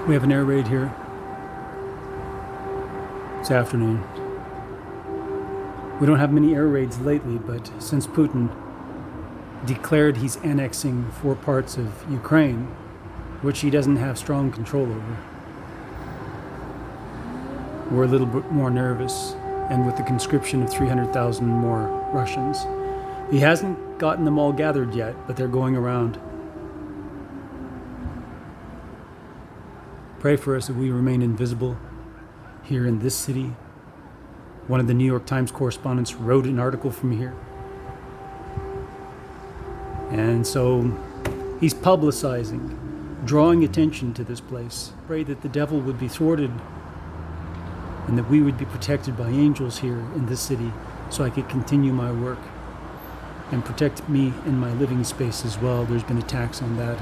We have an air raid here. It's afternoon. We don't have many air raids lately, but since Putin declared he's annexing 4 parts of Ukraine, which he doesn't have strong control over, we're a little bit more nervous, and with the conscription of 300,000 more Russians. He hasn't gotten them all gathered yet, but they're going around. Pray for us that we remain invisible here in this city. One of the New York Times correspondents wrote an article from here. And so he's publicizing, drawing attention to this place. Pray that the devil would be thwarted and that we would be protected by angels here in this city so I could continue my work and protect me in my living space as well. There's been attacks on that.